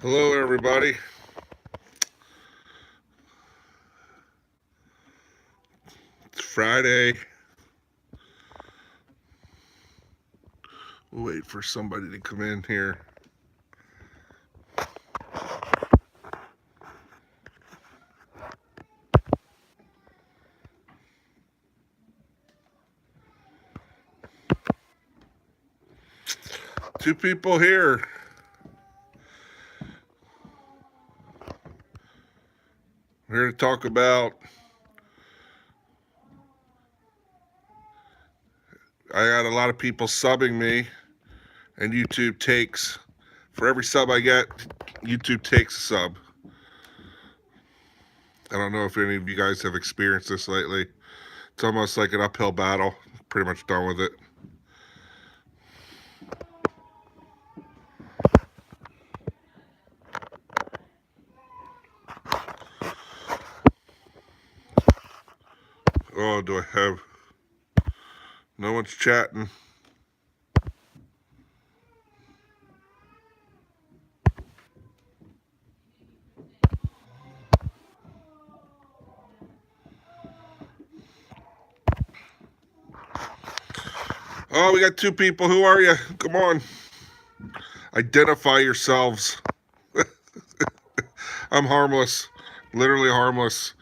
Hello, everybody. It's Friday. We'll wait for somebody to come in here. Two people here. We're here to talk about. I got a lot of people subbing me, and YouTube takes. For every sub I get, YouTube takes a sub. I don't know if any of you guys have experienced this lately. It's almost like an uphill battle. Pretty much done with it. Oh, do I have. No one's chatting. Oh, we got two people. Who are you? Come on. Identify yourselves. I'm harmless. Literally harmless.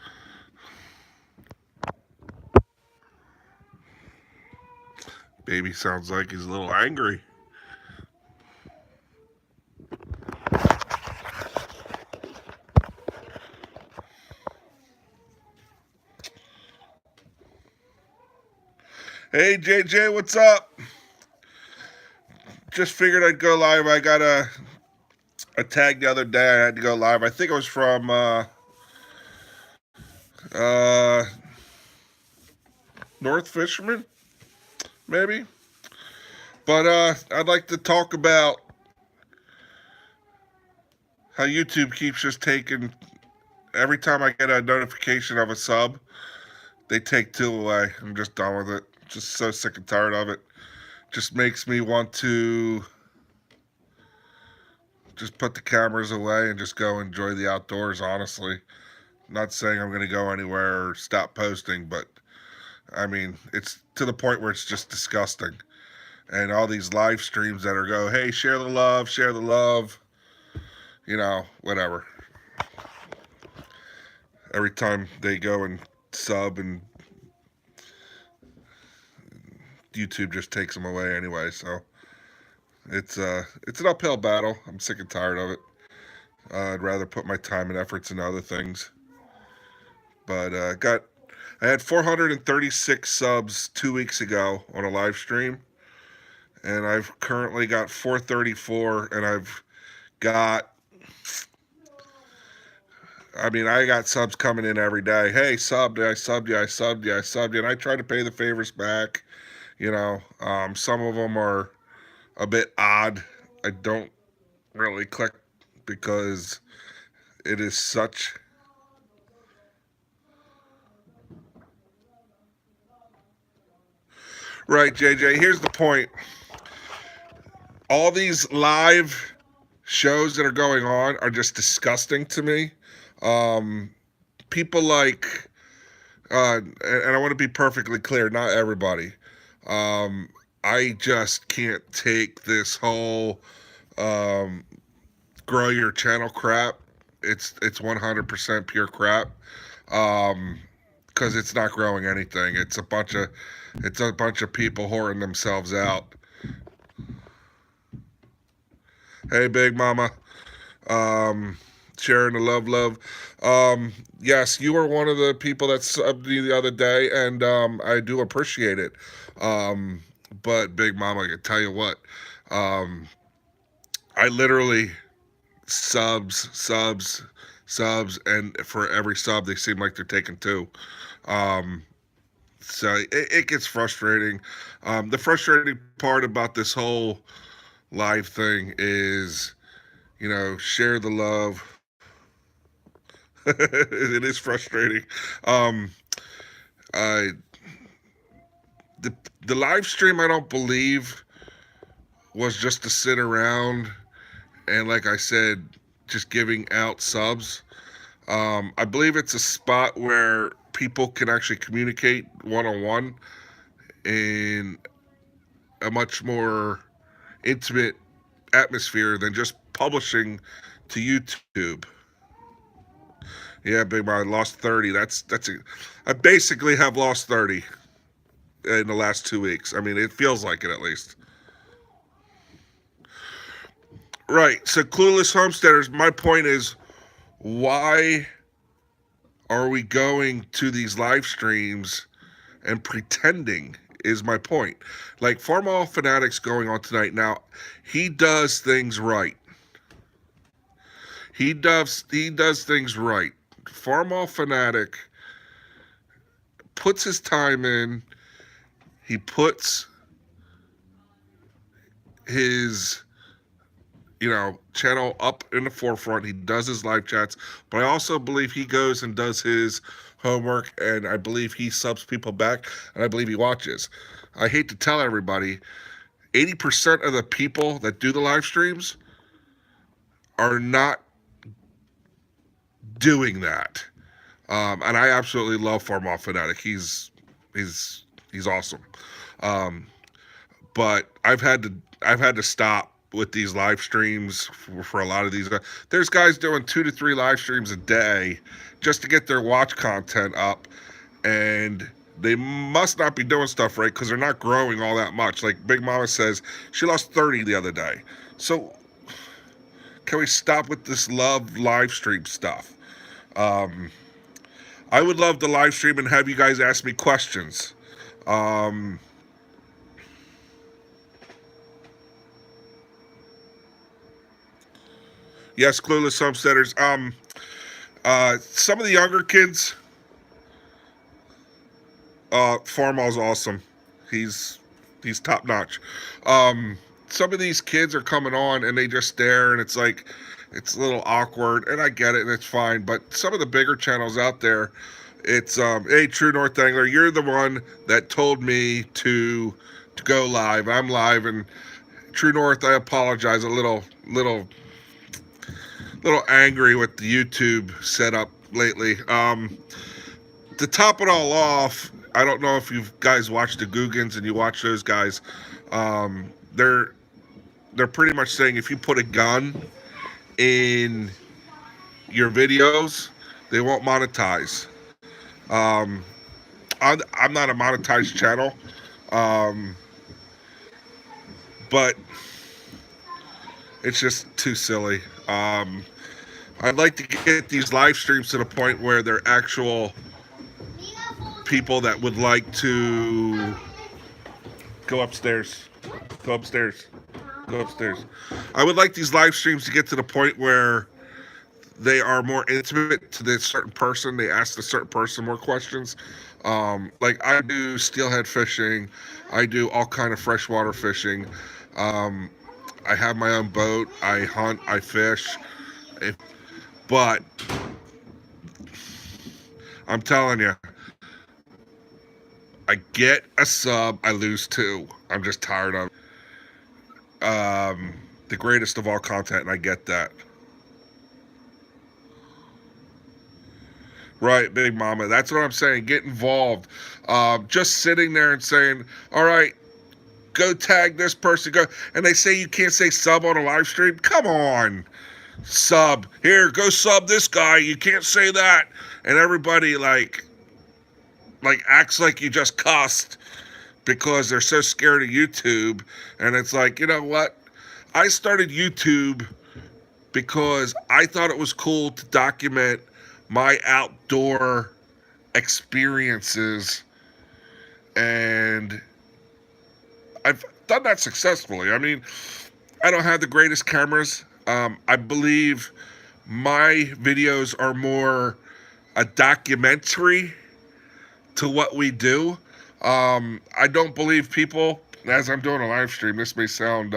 Baby sounds like he's a little angry. Hey, JJ, what's up? Just figured I'd go live. I got a tag the other day. I had to go live. I think it was from uh, North Fisherman, maybe. But I'd like to talk about how YouTube keeps just taking. Every time I get a notification of a sub, they take two away. I'm just done with it. Just so sick and tired of it. Just makes me want to just put the cameras away and just go enjoy the outdoors, honestly. Not saying I'm going to go anywhere or stop posting, but I mean, it's to the point where it's just disgusting. And all these live streams that are hey, share the love, whatever. Every time they go and sub, and YouTube just takes them away anyway, so it's an uphill battle. I'm sick and tired of it. I'd rather put my time and efforts into other things. But I had 436 subs 2 weeks ago on a live stream, and I've currently got 434, and I've got. I mean, I got subs coming in every day. Hey, subbed you, I subbed you, I subbed you, I subbed you, and I try to pay the favors back. Some of them are a bit odd. I don't really click because it is such. Right, JJ. Here's the point. All these live shows that are going on are just disgusting to me. Um, People like, and I want to be perfectly clear, not everybody. Um, I just can't take this whole um, grow your channel crap. It's 100% pure crap. Because it's not growing anything. It's a bunch of people whoring themselves out. Hey, Big Mama. Um, Sharing the love. Yes, you were one of the people that subbed me the other day, and I do appreciate it. Um, but Big Mama, I can tell you what, um, I literally subs, and for every sub, they seem like they're taking two. Um, so it gets frustrating. The frustrating part about this whole live thing is, share the love. It is frustrating. Um, I the live stream, I don't believe, was just to sit around and, like I said, just giving out subs. I believe it's a spot where people can actually communicate one-on-one in a much more intimate atmosphere than just publishing to YouTube. Yeah, Big Mom, I lost 30. I basically have lost 30 in the last 2 weeks. I mean, it feels like it at least. Right. So, clueless homesteaders. My point is, why are we going to these live streams and pretending? Is my point. Like Farmall Fanatics going on tonight. Now, he does things right. He does things right. Farmall Fanatic puts his time in. He puts his channel up in the forefront. He does his live chats, but I also believe he goes and does his homework, and I believe he subs people back, and I believe he watches. I hate to tell everybody, 80% of the people that do the live streams are not doing that. And I absolutely love Farmall Fanatic. He's awesome. Um, but I've had to stop with these live streams for a lot of these guys. There's guys doing 2 to 3 live streams a day just to get their watch content up, and they must not be doing stuff right because they're not growing all that much. Like Big Mama says, she lost 30 the other day. So can we stop with this live stream stuff? I would love to live stream and have you guys ask me questions. Yes, clueless homesteaders. Some of the younger kids, Farmall's awesome. He's top notch. Some of these kids are coming on and they just stare, and it's like it's a little awkward, and I get it, and it's fine. But some of the bigger channels out there, it's hey, True North Angler, you're the one that told me to go live. I'm live, and True North, I apologize. A little angry with the YouTube setup lately. To top it all off, I don't know if you guys watch the Googans and you watch those guys. They're pretty much saying if you put a gun in your videos, they won't monetize. I'm not a monetized channel, but it's just too silly. I'd like to get these live streams to the point where they're actual people that would like to go upstairs. Go upstairs. Go upstairs. I would like these live streams to get to the point where they are more intimate to this certain person. They ask the certain person more questions. Like I do steelhead fishing. I do all kind of freshwater fishing. I have my own boat. I hunt. I fish. But I'm telling you, I get a sub, I lose 2. I'm just tired of the greatest of all content, and I get that. Right, Big Mama. That's what I'm saying. Get involved. Just sitting there and saying, all right, go tag this person. Go, and they say you can't say sub on a live stream. Come on. Sub. Here, go sub this guy. You can't say that. And everybody like acts like you just cussed because they're so scared of YouTube. And it's like, you know what? I started YouTube because I thought it was cool to document my outdoor experiences, and I've done that successfully. I mean, I don't have the greatest cameras. I believe my videos are more a documentary to what we do. I don't believe people, as I'm doing a live stream, this may sound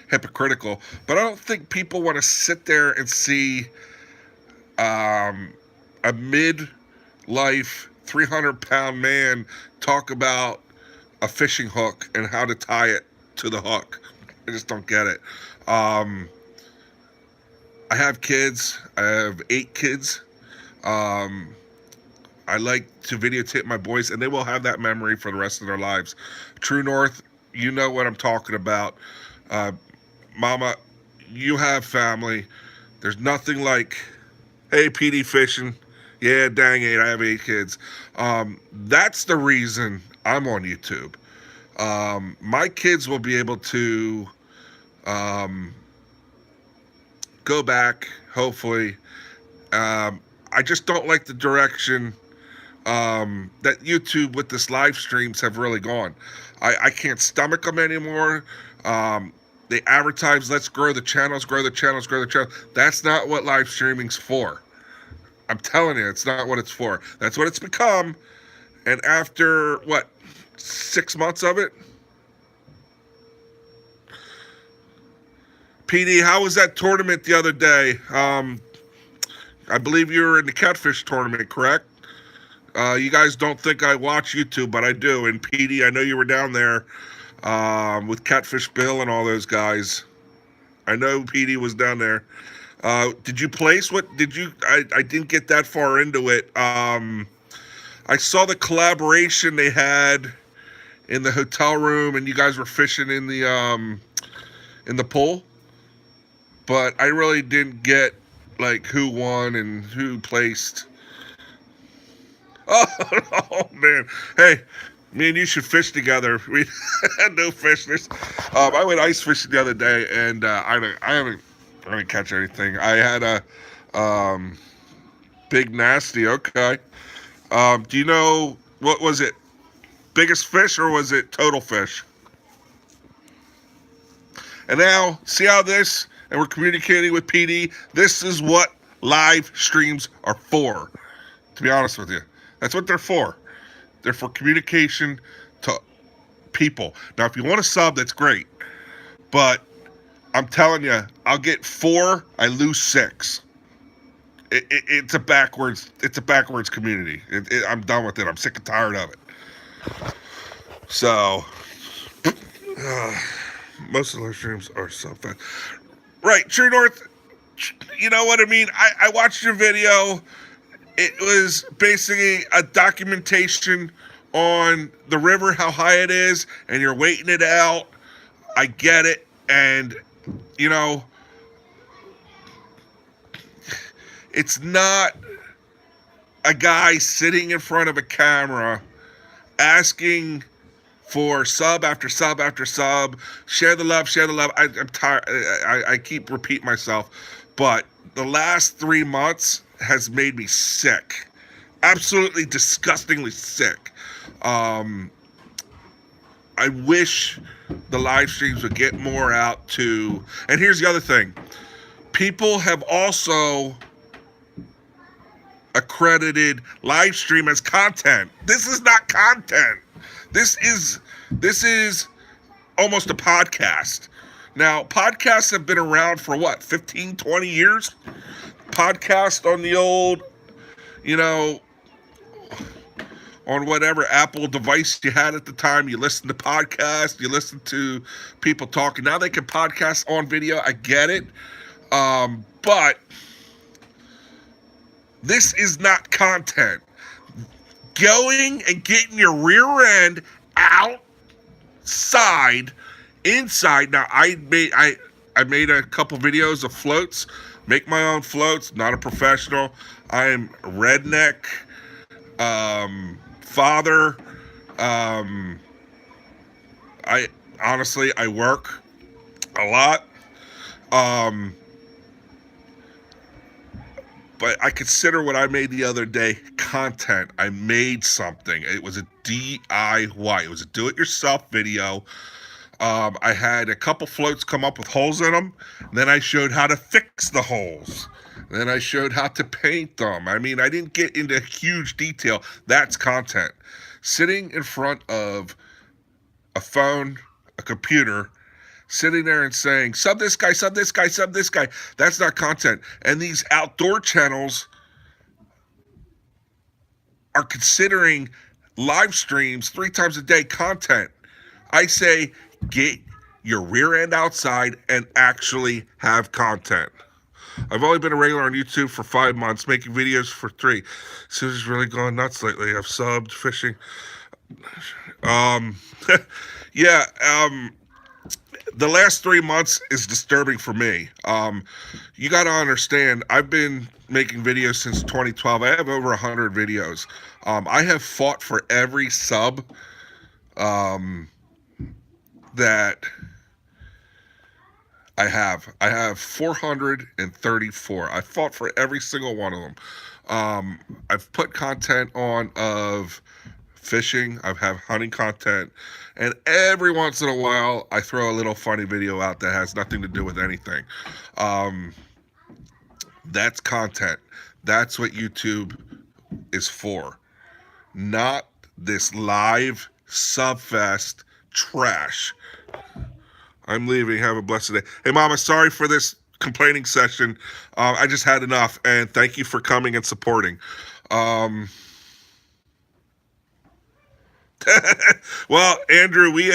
hypocritical, but I don't think people want to sit there and see a mid-life 300-pound man talk about a fishing hook and how to tie it to the hook. I just don't get it. I have kids. I have 8 kids. Um, I like to videotape my boys, and they will have that memory for the rest of their lives. True North, you know what I'm talking about. Uh, Mama, you have family. There's nothing like, hey, PD fishing. Yeah, dang it, I have 8 kids. That's the reason I'm on YouTube. My kids will be able to um, go back, hopefully. I just don't like the direction that YouTube with this live streams have really gone. I can't stomach them anymore. They advertise, let's grow the channels, grow the channels, grow the channel. That's not what live streaming's for. I'm telling you, it's not what it's for. That's what it's become. And after, 6 months of it? PD, how was that tournament the other day? I believe you were in the catfish tournament, correct? You guys don't think I watch YouTube, but I do. And PD, I know you were down there with Catfish Bill and all those guys. I know PD was down there. Did you place? What did you? I didn't get that far into it. I saw the collaboration they had in the hotel room, and you guys were fishing in the pool. But I really didn't get like who won and who placed. Oh, oh man! Hey, me and you should fish together. We had no fishers. I went ice fishing the other day, and I didn't catch anything. I had a big nasty. Okay. Do you know what was it? Biggest fish or was it total fish? And now see how this, and we're communicating with PD. This is what live streams are for. To be honest with you, that's what they're for. They're for communication to people. Now, if you want to sub, that's great. But I'm telling you, I'll get 4, I lose 6. It's a backwards community. I'm done with it. I'm sick and tired of it. So, most of the live streams are so fast. Right, True North, you know what I mean? I watched your video. It was basically a documentation on the river, how high it is, and you're waiting it out. I get it. And, you know, it's not a guy sitting in front of a camera asking for sub after sub after sub. Share the love, share the love. I'm tired. I keep repeating myself. But the last 3 months has made me sick. Absolutely disgustingly sick. I wish the live streams would get more out to... And here's the other thing. People have also accredited live stream as content. This is not content. This is almost a podcast. Now, podcasts have been around for 15, 20 years? Podcast on the old, on whatever Apple device you had at the time. You listen to podcasts, you listen to people talking. Now they can podcast on video. I get it. But this is not content. Going and getting your rear end outside, inside. Now, I made a couple videos of floats. Make my own floats. Not a professional. I am redneck. Father. I honestly, I work a lot. But I consider what I made the other day content. I made something. It was a DIY. It was a do-it-yourself video. I had a couple floats come up with holes in them. Then I showed how to fix the holes. Then I showed how to paint them. I mean, I didn't get into huge detail. That's content. Sitting in front of a phone, a computer, sitting there and saying, sub this guy, sub this guy, sub this guy. That's not content. And these outdoor channels are considering live streams 3 times a day content. I say, get your rear end outside and actually have content. I've only been a regular on YouTube for 5 months, making videos for 3. Susie's really going nuts lately. I've subbed fishing. Um, yeah. The last 3 months is disturbing for me. You got to understand, I've been making videos since 2012. I have over 100 videos. I have fought for every sub um, that I have. I have 434. I fought for every single one of them. I've put content on of fishing. I have hunting content, and every once in a while, I throw a little funny video out that has nothing to do with anything. Um, that's content. That's what YouTube is for, not this live subfest trash. I'm leaving. Have a blessed day. Hey, Mama, sorry for this complaining session. I just had enough, and thank you for coming and supporting. Um, well, Andrew, we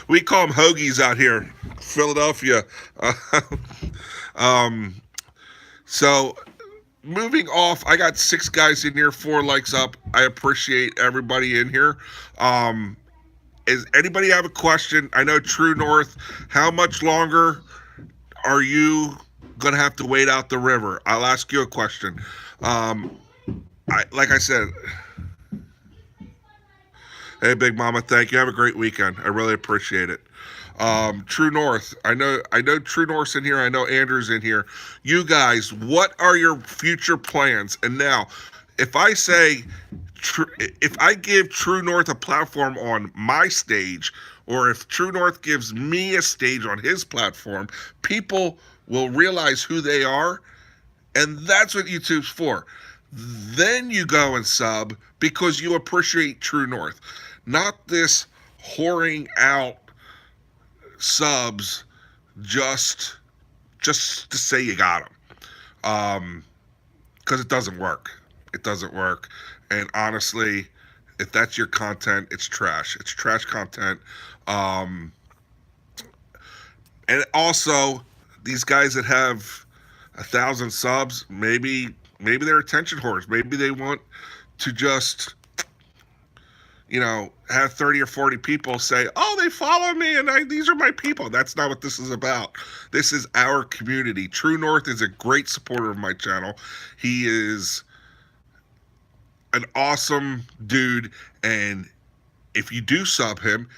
we call them hoagies out here, Philadelphia. Uh, um, so moving off, I got 6 guys in here, 4 likes up. I appreciate everybody in here. Um, is anybody have a question? I know True North. How much longer are you gonna have to wait out the river? I'll ask you a question. Um, like I said, hey, Big Mama, thank you. Have a great weekend. I really appreciate it. True North. I know True North's in here. I know Andrew's in here. You guys, what are your future plans? And now, if I say, if I give True North a platform on my stage, or if True North gives me a stage on his platform, people will realize who they are, and that's what YouTube's for. Then you go and sub because you appreciate True North, not this whoring out subs just to say you got them, because it doesn't work. It doesn't work. And honestly, if that's your content, it's trash. It's trash content. Um, and also, these guys that have 1,000 subs, maybe they're attention whores. Maybe they want to just, have 30 or 40 people say, "Oh, they follow me, and these are my people." That's not what this is about. This is our community. True North is a great supporter of my channel. He is an awesome dude, and if you do sub him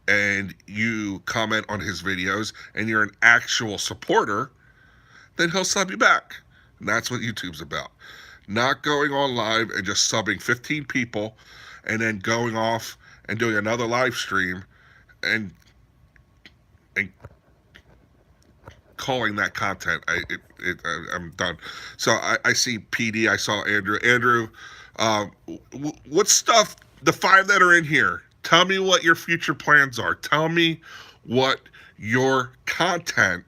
and you comment on his videos and you're an actual supporter, then he'll sub you back. And that's what YouTube's about. Not going on live and just subbing 15 people and then going off and doing another live stream and calling that content. I'm done. So I see PD. I saw Andrew. Andrew, what stuff? The 5 that are in here. Tell me what your future plans are. Tell me what your content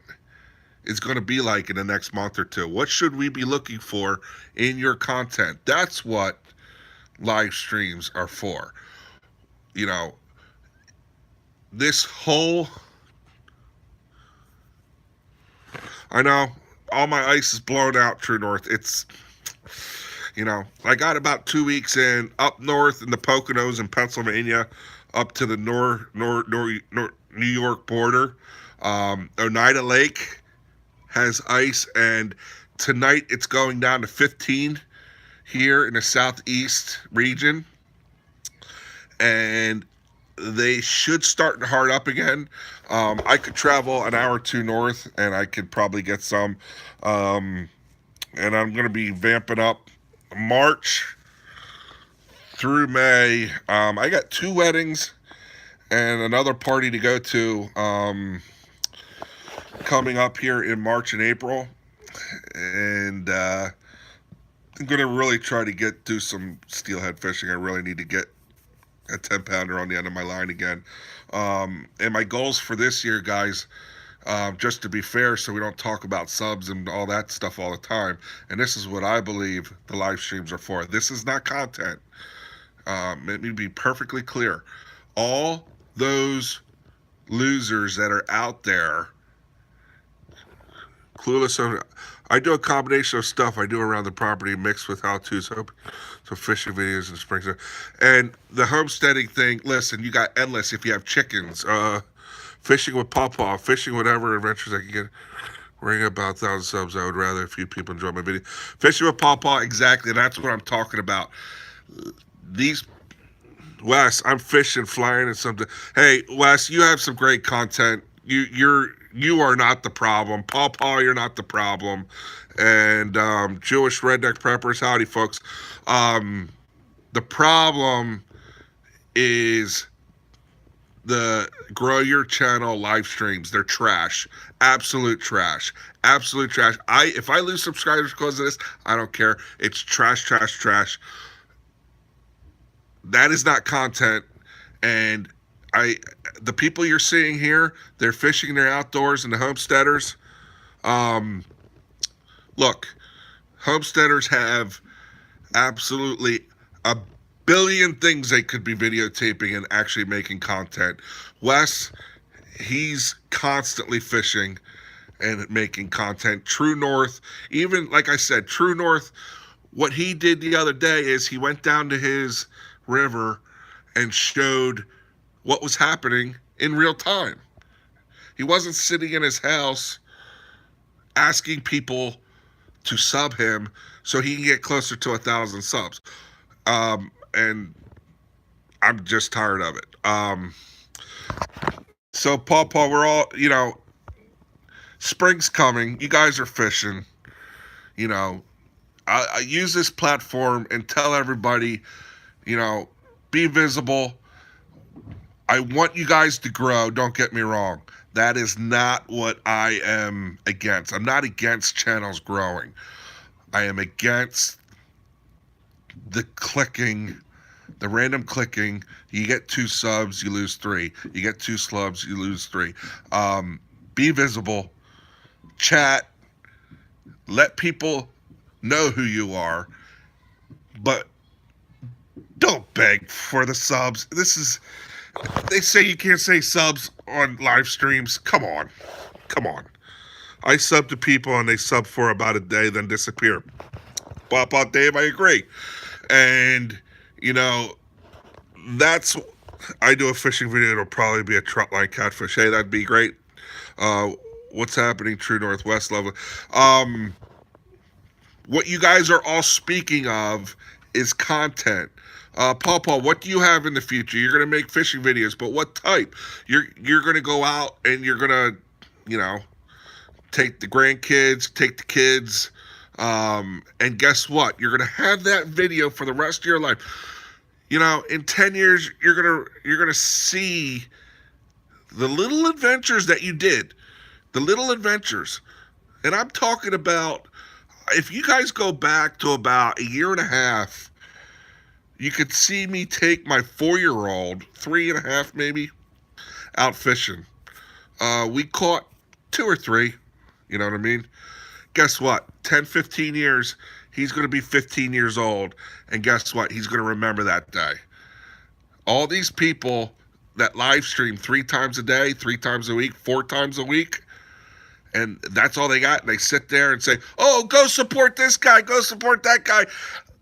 is going to be like in the next month or 2. What should we be looking for in your content? That's what live streams are for. This whole, I know all my ice is blown out, True North. It's, I got about 2 weeks in up north in the Poconos in Pennsylvania, up to the New York border. Oneida Lake has ice, and tonight it's going down to 15 here in the southeast region, and they should start to hard up again. I could travel an hour or 2 north, and I could probably get some. And I'm going to be vamping up March through May. I got 2 weddings and another party to go to coming up here in March and April. And I'm going to really try to do some steelhead fishing. I really need to get a 10-pounder on the end of my line again. And my goals for this year, guys, just to be fair, so we don't talk about subs and all that stuff all the time, and this is what I believe the live streams are for. This is not content. Let me be perfectly clear. All those losers that are out there Clueless. I do a combination of stuff I do around the property mixed with how-tos, so fishing videos and springs. And the homesteading thing, listen, you got endless if you have chickens. Fishing with Pawpaw, fishing whatever adventures I can get. Ring about 1,000 subs. I would rather a few people enjoy my video. Fishing with Pawpaw, exactly. That's what I'm talking about. These Wes, I'm fishing, flying, and something. Hey, Wes, you have some great content. You are not the problem. Paw Paw, you're not the problem. And Jewish redneck preppers, howdy, folks. The problem is the grow your channel live streams. They're trash, absolute trash, absolute trash. If I lose subscribers because of this, I don't care. It's trash, trash, trash. That is not content. And the people you're seeing here, they're fishing, they're outdoors, and the homesteaders. Look, homesteaders have absolutely a billion things they could be videotaping and actually making content. Wes, he's constantly fishing and making content. True North, even like I said, True North, what he did the other day is he went down to his river and showed what was happening in real time. He wasn't sitting in his house asking people to sub him so he can get closer to 1,000 subs. And I'm just tired of it. So Paw, we're all, spring's coming. You guys are fishing. I use this platform and tell everybody, be visible. I want you guys to grow. Don't get me wrong. That is not what I am against. I'm not against channels growing. I am against the clicking, the random clicking. You get 2 subs, you lose 3. You get 2 slubs, you lose 3. Be visible. Chat. Let people know who you are. But don't beg for the subs. They say you can't say subs on live streams. Come on. I sub to people and they sub for about a day, then disappear. Pop out Dave, I agree. And, I do a fishing video. It'll probably be a trout line catfish. Hey, that'd be great. What's happening, True Northwest level? What you guys are all speaking of is content. Paul, what do you have in the future? You're going to make fishing videos, but what type? You're going to go out and you're going to, take the grandkids, take the kids, and guess what? You're going to have that video for the rest of your life. In 10 years, you're gonna see the little adventures that you did, the little adventures, and I'm talking about. If you guys go back to about a year and a half, you could see me take my 4-year-old, 3.5 maybe, out fishing. We caught 2 or 3, you know what I mean? Guess what? 10, 15 years, he's going to be 15 years old, and guess what? He's going to remember that day. All these people that live stream 3 times a day, 3 times a week, 4 times a week, and that's all they got, and they sit there and say, oh, go support this guy, go support that guy.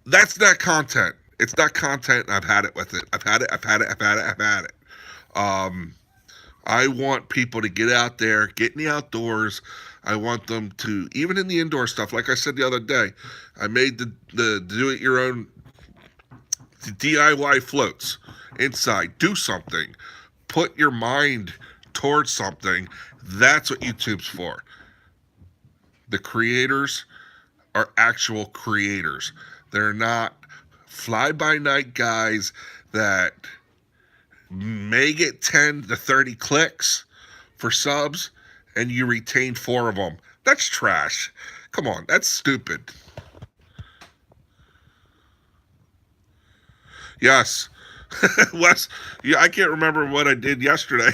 That's not content. It's not content, and I've had it with it. I've had it. I want people to get out there, get in the outdoors. I want them to, even in the indoor stuff, like I said the other day, I made the do-it-your-own DIY floats inside. Do something. Put your mind towards something. That's what YouTube's for. The creators are actual creators. They're not fly-by-night guys that may get 10 to 30 clicks for subs and you retain 4 of them. That's trash. Come on, that's stupid. Yes. Wes, yeah, I can't remember what I did yesterday.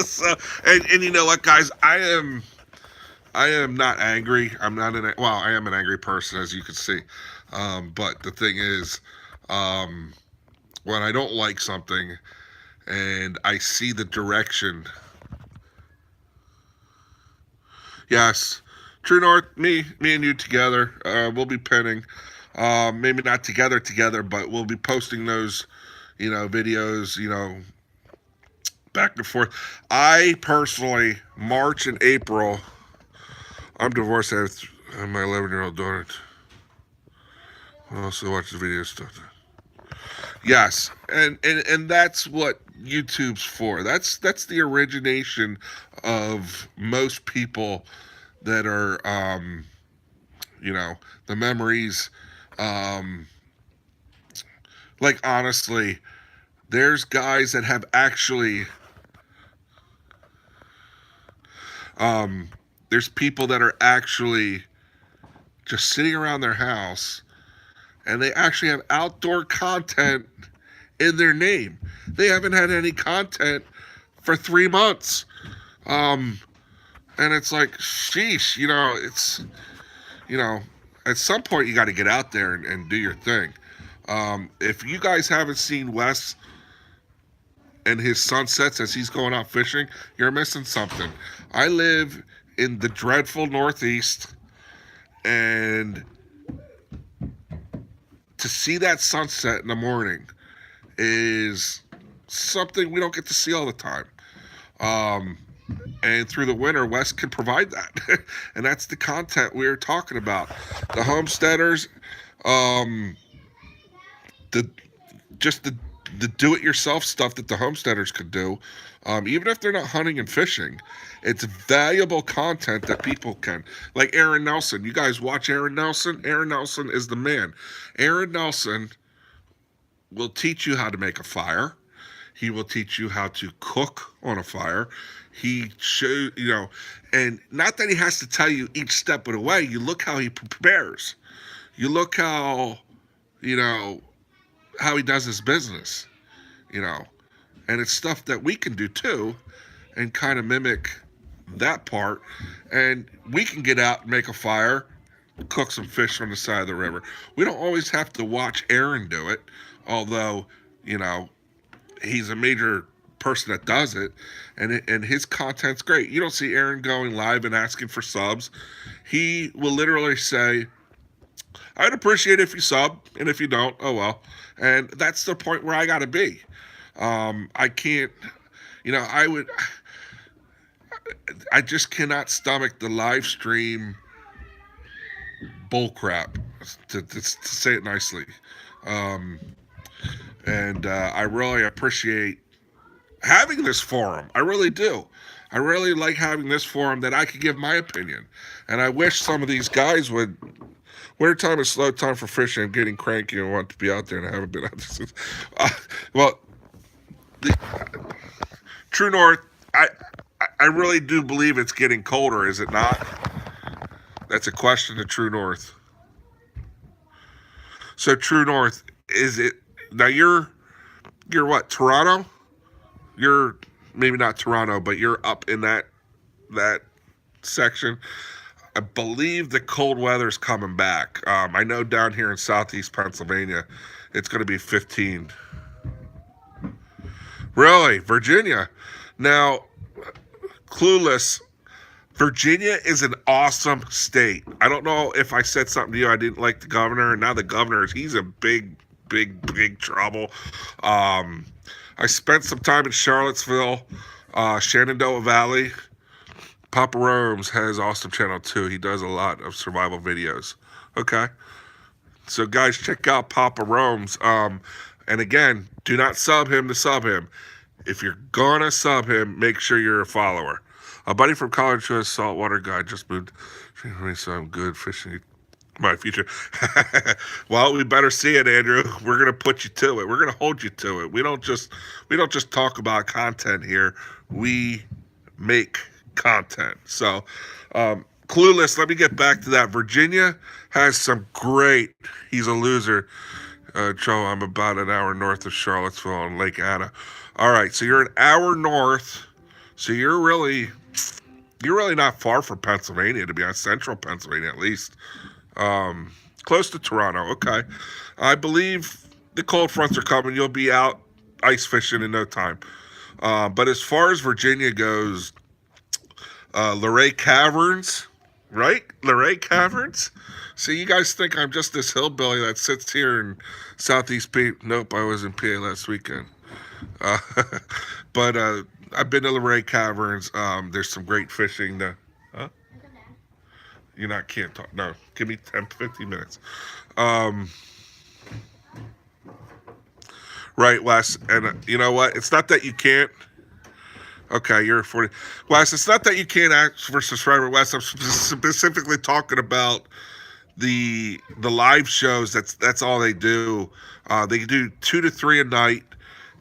So, and you know what, guys? I am not angry. I am an angry person, as you can see. But the thing is, when I don't like something and I see the direction Yes. True North, me and you together. We'll be pinning. Maybe not together, but we'll be posting those, videos, back and forth. I personally, March and April, I'm divorced. I have my 11-year-old daughter. I also watch the video stuff. Yes, and that's what YouTube's for. That's the origination of most people that are, the memories. Um, like honestly, there's guys that have actually, um, there's people that are actually just sitting around their house and they actually have outdoor content in their name. They haven't had any content for 3 months. Um, and it's like, sheesh, you know, at some point you got to get out there and do your thing. If you guys haven't seen Wes and his sunsets as he's going out fishing, you're missing something. I live in the dreadful Northeast, and to see that sunset in the morning is something we don't get to see all the time. Um, and through the winter, Wes can provide that, and that's the content we are talking about. The homesteaders, um, the just the do-it-yourself stuff that the homesteaders could do, even if they're not hunting and fishing, it's valuable content that people can. Like Aaron Nelson, you guys watch Aaron Nelson. Aaron Nelson is the man. Aaron Nelson will teach you how to make a fire. He will teach you how to cook on a fire. He show and not that he has to tell you each step of the way. You look how he prepares. You look you know how he does his business. You know, and it's stuff that we can do too, and kind of mimic that part. And we can get out and make a fire, cook some fish on the side of the river. We don't always have to watch Aaron do it, although you know he's a major person that does it, and his content's great. You don't see Aaron going live and asking for subs. He will literally say, "I'd appreciate it if you sub, and if you don't, oh well." And that's the point where I got to be. I can't, I would, I just cannot stomach the live stream bullcrap, to say it nicely. Um, and I really appreciate having this forum. I really do. I really like having this forum that I could give my opinion. And I wish some of these guys would. Winter time is slow time for fishing. I'm getting cranky and want to be out there, and I haven't been out there since. Well, the True North, I really do believe it's getting colder, is it not? That's a question to True North. So True North, is it now? You're what? Toronto? You're maybe not Toronto, but you're up in that section. I believe the cold weather's coming back. I know down here in southeast Pennsylvania, it's going to be 15. Really, Virginia. Now, clueless. Virginia is an awesome state. I don't know if I said something to you. I didn't like the governor, and now the governor he's a big trouble. Um, I spent some time in Charlottesville, Shenandoah Valley. Papa Rome's has awesome channel too. He does a lot of survival videos. Okay, so guys, check out Papa Rome's. And again, do not sub him to sub him. If you're gonna sub him, make sure you're a follower. A buddy from college who has saltwater guy just moved. So I'm good fishing my future. Well, we better see it, Andrew. We're gonna put you to it. We're gonna hold you to it. We don't just talk about content here. We make content. So, clueless. Let me get back to that. Virginia has some great. He's a loser. Joe, I'm about an hour north of Charlottesville on Lake Anna. All right, so you're an hour north. So you're really not far from Pennsylvania, to be honest. Central Pennsylvania, at least. Close to Toronto. Okay. I believe the cold fronts are coming. You'll be out ice fishing in no time. But as far as Virginia goes, Luray Caverns, right? Luray Caverns. See, you guys think I'm just this hillbilly that sits here in Southeast PA. Nope, I was in PA last weekend. Uh, but I've been to Luray Caverns. There's some great fishing. Huh? You not can't talk. No, give me 10, 15 minutes. Um, right, Wes. And you know what? It's not that you can't. Okay, you're 40. Wes, it's not that you can't ask for subscriber, Wes. I'm specifically talking about the live shows. That's all they do. They do 2 to 3 a night.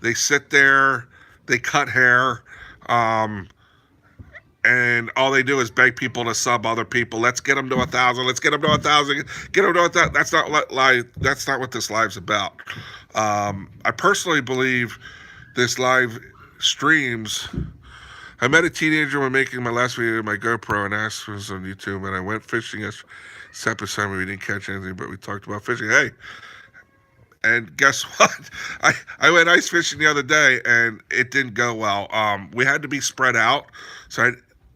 They sit there, they cut hair, um, and all they do is beg people to sub other people. Let's get them to 1,000. Let's get them to 1,000. Get them to 1,000. That's not what live. That's not what this live's about. I personally believe this live streams. I met a teenager when making my last video with my GoPro and asked was on YouTube, and I went fishing as separate summer. We didn't catch anything, but we talked about fishing. Hey, and guess what? I went ice fishing the other day, and it didn't go well. We had to be spread out, so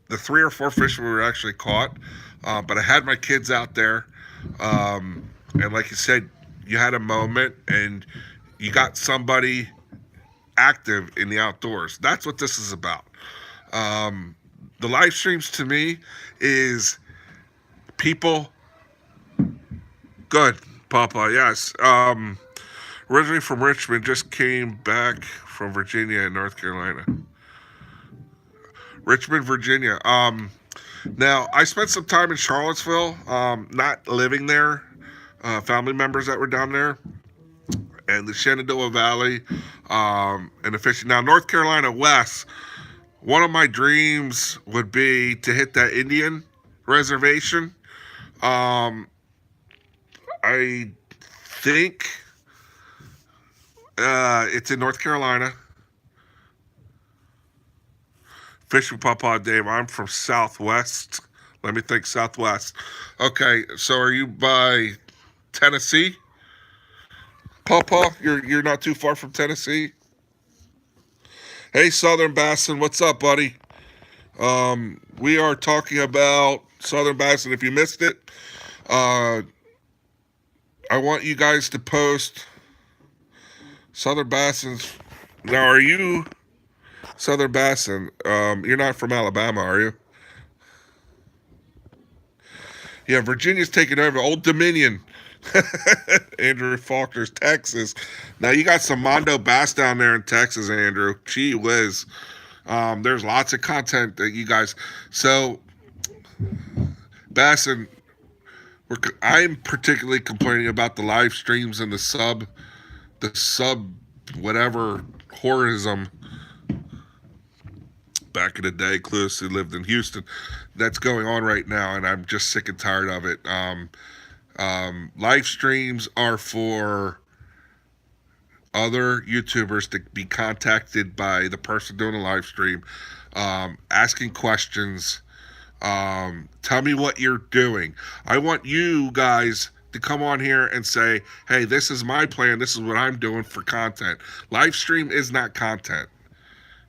the 3 or 4 fish we were actually caught, but I had my kids out there, and like you said, you had a moment, and you got somebody active in the outdoors. That's what this is about. The live streams to me is people. Good, Papa. Yes. Originally from Richmond, just came back from Virginia and North Carolina. Richmond, Virginia. Now I spent some time in Charlottesville, not living there. Family members that were down there, and the Shenandoah Valley, and the fishing. Now North Carolina West. One of my dreams would be to hit that Indian reservation. I think it's in North Carolina. Fish with Papa Dave. I'm from Southwest. Let me think. Southwest. Okay, so are you by Tennessee? Papa, you're not too far from Tennessee. Hey, Southern Bassin, what's up, buddy? We are talking about Southern Bassin. If you missed it, I want you guys to post Southern Bassins. Now, are you Southern Bassin? You're not from Alabama, are you? Yeah, Virginia's taking over. Old Dominion. Andrew Faulkner's Texas. Now you got some Mondo Bass down there in Texas, Andrew. Gee whiz. There's lots of content that you guys. So, Bassin, I'm particularly complaining about the live streams and the sub whatever horism. Back in the day, Clueless, who lived in Houston, that's going on right now, and I'm just sick and tired of it. Live streams are for other YouTubers to be contacted by the person doing a live stream, asking questions. Tell me what you're doing. I want you guys to come on here and say, hey, this is my plan. This is what I'm doing for content. Live stream is not content.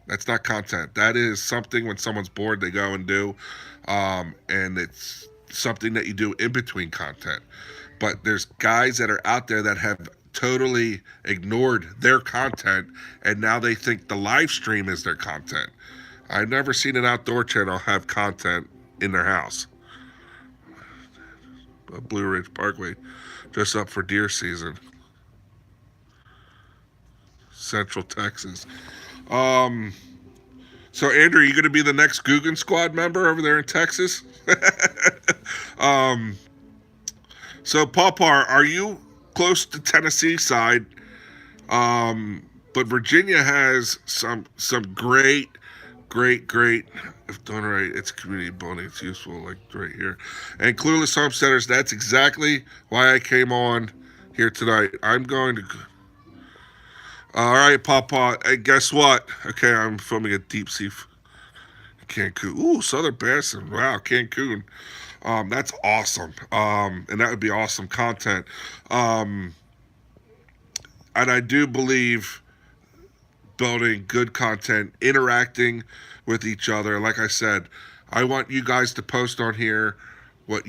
That's not content. That is something when someone's bored, they go and do. And it's something that you do in between content. But there's guys that are out there that have totally ignored their content, and now they think the live stream is their content. I've never seen an outdoor channel have content in their house. Blue Ridge Parkway, just up for deer season. Central Texas. So Andrew, you going to be the next Guggen Squad member over there in Texas? So Pawpaw, are you close to Tennessee side? But Virginia has some great. If done right, it's community building. It's useful, like right here. And Clueless Homesteaders. That's exactly why I came on here tonight. I'm going to. All right, Papa. Hey, guess what? Okay, I'm filming a deep sea Cancun. Ooh, Southern Bassin. Wow, Cancun. That's awesome. And that would be awesome content. And I do believe building good content, interacting with each other. Like I said, I want you guys to post on here what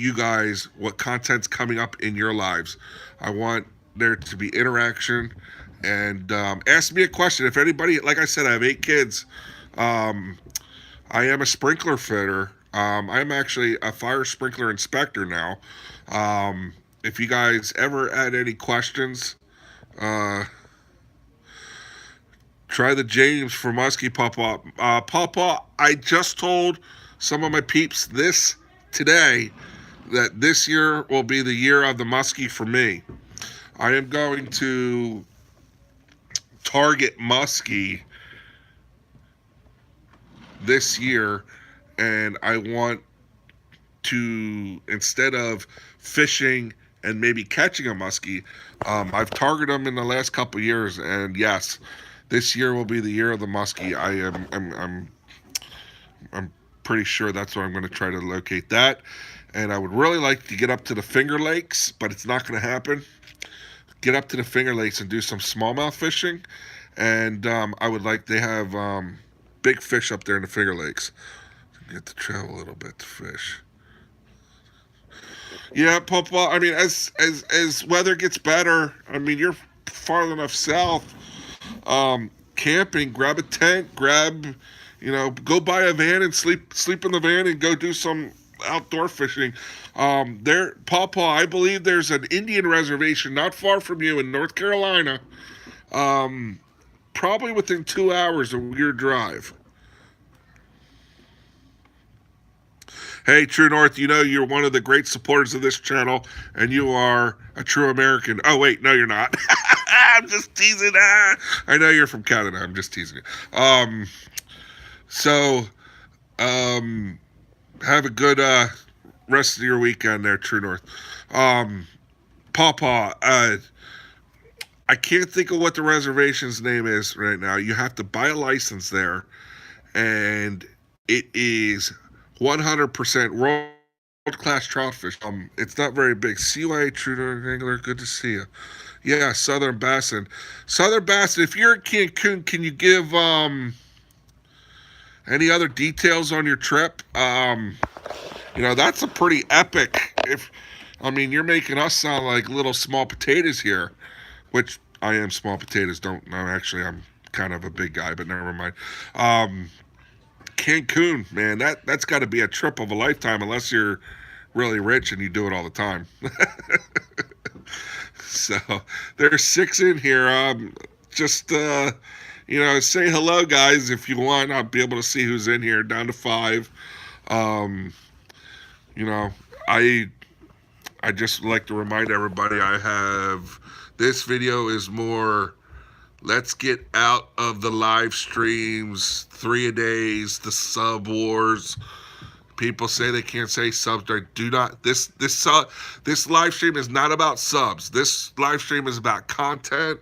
content's coming up in your lives. I want there to be interaction, and ask me a question. If anybody, like I said, I have 8 kids. Um, I am a sprinkler fitter. I am actually a fire sprinkler inspector now. If you guys ever had any questions, uh, try the James for Muskie Papa. Papa, I just told some of my peeps this today that this year will be the year of the Muskie for me. I am going to target Muskie this year, and I want to, instead of fishing and maybe catching a muskie, I've targeted them in the last couple of years, and yes, this year will be the year of the muskie. I'm pretty sure that's where I'm going to try to locate that, and I would really like to get up to the Finger Lakes, but it's not going to happen. Get up to the Finger Lakes and do some smallmouth fishing, and I would like, they have big fish up there in the Finger Lakes. Get to travel a little bit to fish. Yeah, Papa. I mean, as weather gets better, I mean, you're far enough south. Camping, grab a tent, go buy a van and sleep in the van and go do some outdoor fishing. There, Papa, I believe there's an Indian reservation not far from you in North Carolina. Probably within 2 hours of your drive. Hey, True North, you know you're one of the great supporters of this channel, and you are a true American. Oh, wait, no, you're not. I'm just teasing. I know you're from Canada. I'm just teasing you. So, have a good rest of your weekend there, True North. Pawpaw, I can't think of what the reservation's name is right now. You have to buy a license there, and it is 100% world-class trout fish. It's not very big. CYA True North Angler, good to see you. Yeah, Southern Bassin. Southern Bassin, if you're in Cancun, can you give any other details on your trip? That's a pretty epic. You're making us sound like little small potatoes here, which I am small potatoes. Actually, I'm kind of a big guy, but never mind. Cancun, man, that's got to be a trip of a lifetime, unless you're really rich and you do it all the time. So there's 6 in here. Just say hello, guys, if you want. I'll be able to see who's in here. Down to 5. I just like to remind everybody, this video is more, let's get out of the live streams, 3-a-days, the sub wars. People say they can't say subs. Do not. This live stream is not about subs. This live stream is about content.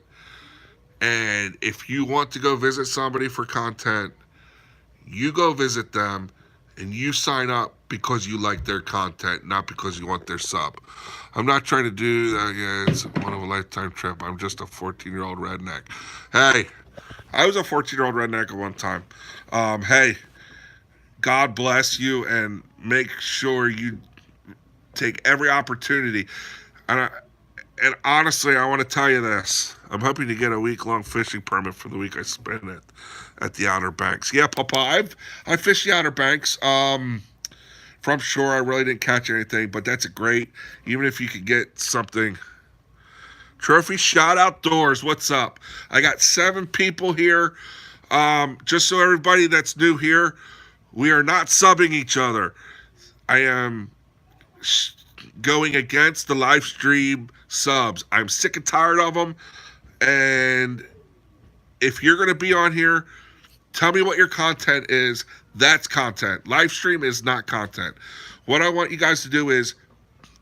And if you want to go visit somebody for content, you go visit them, and you sign up because you like their content, not because you want their sub. I'm not trying to do that. Yeah, it's one of a lifetime trip. I'm just a 14-year-old redneck. Hey, I was a 14-year-old redneck at one time. Hey, God bless you, and make sure you take every opportunity. And honestly, I want to tell you this. I'm hoping to get a week-long fishing permit for the week I spend at the Outer Banks. Yeah, Papa, I fished the Outer Banks. From shore, I really didn't catch anything, but that's great. Even if you could get something. Trophy Shot Outdoors, what's up? I got 7 people here. Just so everybody that's new here, we are not subbing each other. I am going against the live stream subs. I'm sick and tired of them. And if you're going to be on here, tell me what your content is. That's content. Live stream is not content. What I want you guys to do is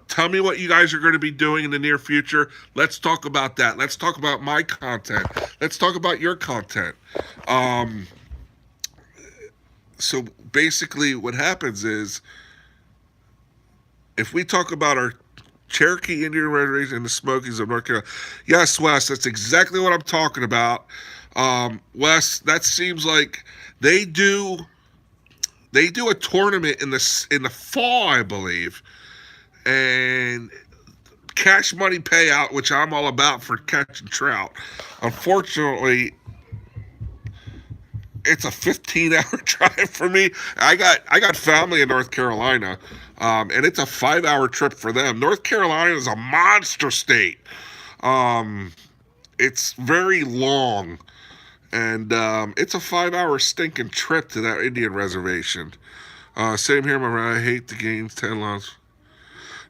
tell me what you guys are going to be doing in the near future. Let's talk about that. Let's talk about my content. Let's talk about your content. So basically what happens is, if we talk about our Cherokee Indian Reservation and the Smokies of North Carolina, yes, Wes, that's exactly what I'm talking about. Wes, that seems like they do They do a tournament in the fall, I believe, and cash money payout, which I'm all about for catching trout. Unfortunately, it's a 15-hour drive for me. I got family in North Carolina, and it's a 5-hour trip for them. North Carolina is a monster state. Um, it's very long, and it's a 5-hour stinking trip to that Indian reservation. Same here, my man. I hate the games. 10 loss.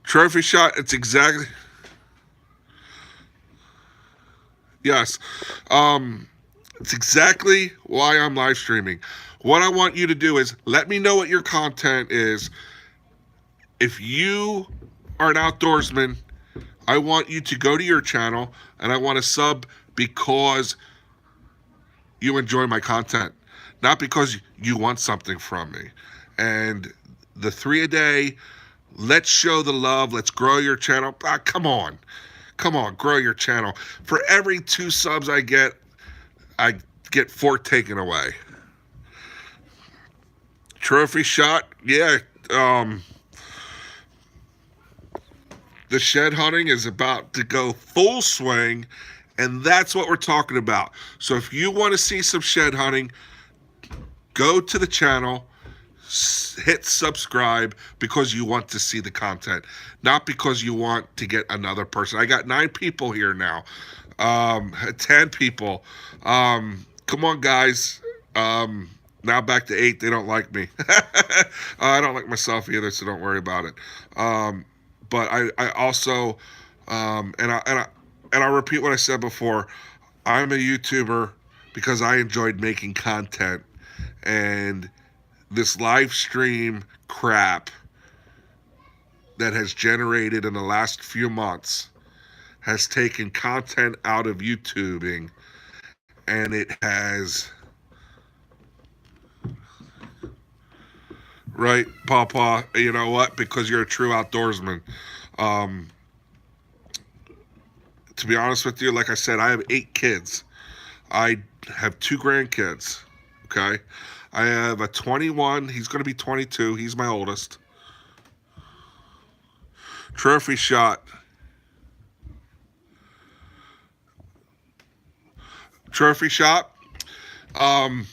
Trophy shot. It's exactly. Yes. It's exactly why I'm live streaming. What I want you to do is let me know what your content is. If you are an outdoorsman, I want you to go to your channel and I want to sub because you enjoy my content, not because you want something from me. And the 3 a day, let's show the love. Let's grow your channel. Come on. Come on, grow your channel. For every 2 subs I get 4 taken away. Trophy shot, yeah. The shed hunting is about to go full swing, and that's what we're talking about. So if you want to see some shed hunting, go to the channel, hit subscribe because you want to see the content, not because you want to get another person. I got 9 people here now, 10 people. Come on, guys. Now back to 8. They don't like me. I don't like myself either, so don't worry about it. But I also, and I'll repeat what I said before. I'm a YouTuber because I enjoyed making content, and this live stream crap that has generated in the last few months has taken content out of YouTubing, and it has, right, Papa, you know what? Because you're a true outdoorsman. To be honest with you, like I said, I have 8 kids. I have 2 grandkids, okay? I have a 21. He's going to be 22. He's my oldest. Trophy shot. Trophy shot. I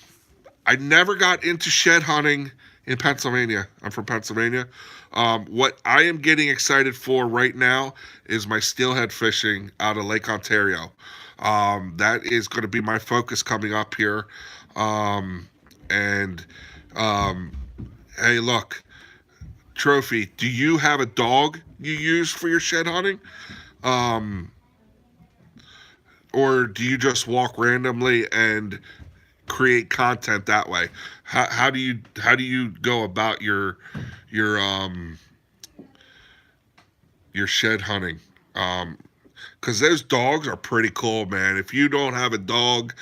never got into shed hunting in Pennsylvania. I'm from Pennsylvania. What I am getting excited for right now is my steelhead fishing out of Lake Ontario. That is going to be my focus coming up here. And hey, look, Trophy, do you have a dog you use for your shed hunting? Or do you just walk randomly and create content that way? How do you go about your shed hunting? Because those dogs are pretty cool, man. If you don't have a dog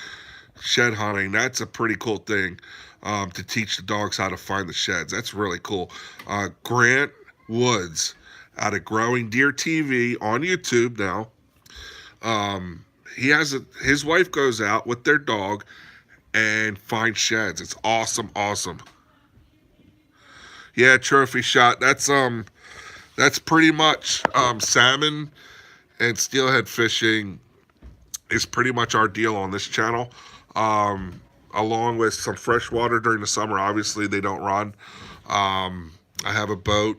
shed hunting, that's a pretty cool thing, to teach the dogs how to find the sheds. That's really cool. Grant Woods out of Growing Deer TV on YouTube now. His wife goes out with their dog and finds sheds. It's awesome. Yeah, trophy shot. That's pretty much salmon and steelhead fishing is pretty much our deal on this channel. Along with some freshwater during the summer. Obviously, they don't run. I have a boat.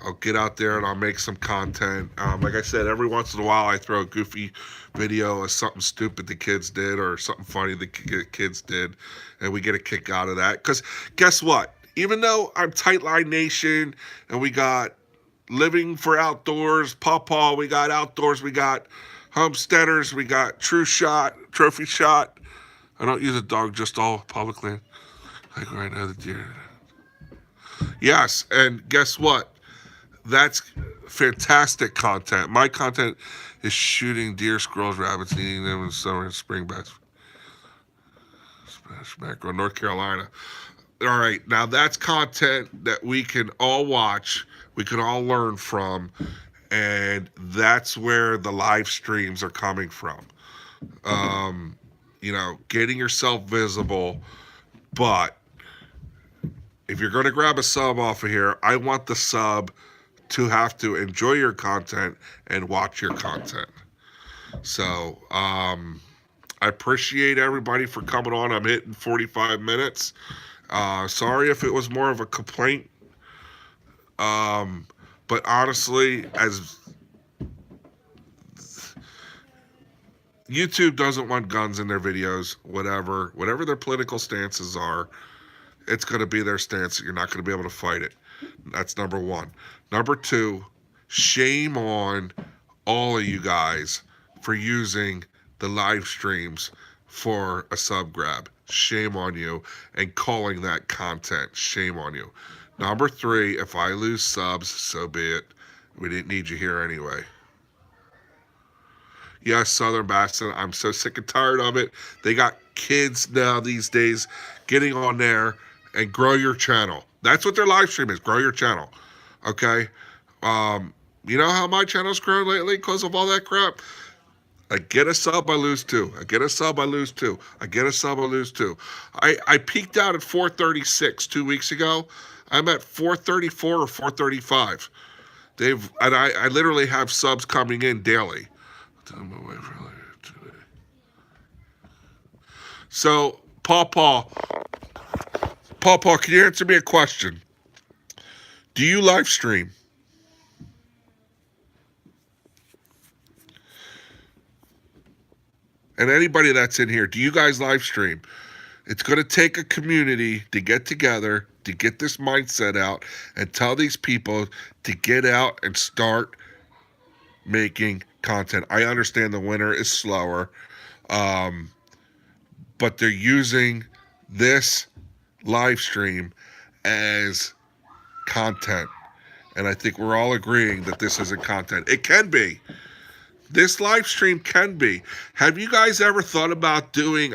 I'll get out there and I'll make some content. Like I said, every once in a while I throw a goofy video of something stupid the kids did or something funny the kids did, and we get a kick out of that. Because guess what? Even though I'm Tightline Nation and we got Living for Outdoors, Pawpaw, we got Outdoors, we got Homesteaders, we got True Shot, Trophy Shot. I don't use a dog, just all public land. Like right now, the deer. Yes, and guess what? That's fantastic content. My content is shooting deer, squirrels, rabbits, eating them in summer and spring bats. Smash macro, North Carolina. All right, now that's content that we can all watch, we can all learn from, and that's where the live streams are coming from. Getting yourself visible, but if you're going to grab a sub off of here, I want the sub to have to enjoy your content and watch your content. So, I appreciate everybody for coming on. I'm hitting 45 minutes. Sorry if it was more of a complaint. But honestly, as YouTube doesn't want guns in their videos, whatever their political stances are, it's going to be their stance. You're not going to be able to fight it. That's number one. Number two, shame on all of you guys for using the live streams for a sub grab. Shame on you. And calling that content. Shame on you. Number three, if I lose subs, so be it. We didn't need you here anyway. Yes, Southern Bastion, I'm so sick and tired of it. They got kids now these days getting on there and grow your channel. That's what their live stream is, grow your channel. Okay? You know how my channel's grown lately because of all that crap? I get a sub, I lose two. I get a sub, I lose two. I get a sub, I lose two. I peaked out at 436 2 weeks ago. I'm at 434 or 435. I literally have subs coming in daily. So, Paw, can you answer me a question? Do you live stream? And anybody that's in here, do you guys live stream? It's going to take a community to get together, to get this mindset out, and tell these people to get out and start making content. I understand the winter is slower, but they're using this live stream as content. And I think we're all agreeing that this isn't content. It can be. This live stream can be. Have you guys ever thought about doing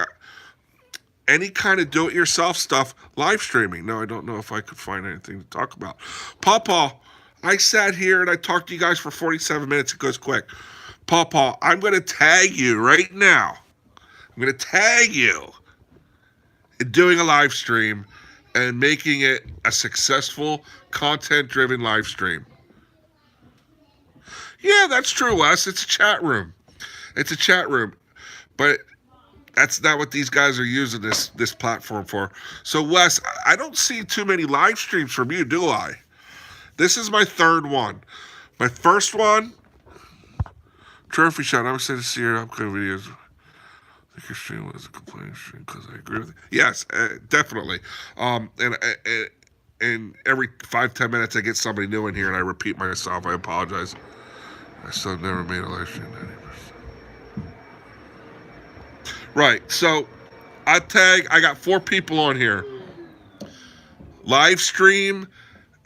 any kind of do-it-yourself stuff live streaming? No, I don't know if I could find anything to talk about. Paw, I sat here and I talked to you guys for 47 minutes. It goes quick. Paw, I'm going to tag you right now. I'm going to tag you in doing a live stream and making it a successful, content-driven live stream. Yeah, that's true, Wes. It's a chat room. It's a chat room. But that's not what these guys are using this platform for. So, Wes, I don't see too many live streams from you, do I? This is my third one. My first one, Trophy Shot. I was saying to see your upcoming videos. I think your stream was a complaining stream because I agree with it. Yes, definitely. And every 5-10 minutes I get somebody new in here and I repeat myself. I apologize. I still never made a live stream 90%. Right, so I got 4 people on here. Live stream,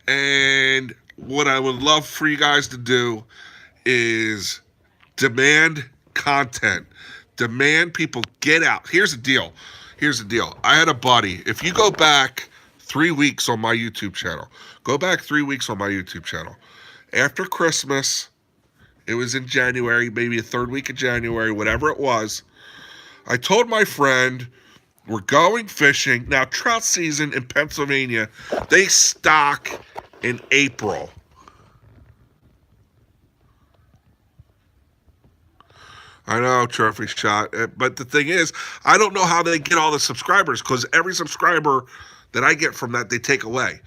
and what I would love for you guys to do is demand content. Demand people get out. Here's the deal. I had a buddy. If you go back 3 weeks on my YouTube channel, after Christmas, it was in January, maybe the 3rd week of January, whatever it was, I told my friend, we're going fishing. Now, trout season in Pennsylvania, they stock in April. I know, Trophy Shot. But the thing is, I don't know how they get all the subscribers, because every subscriber that I get from that, they take away.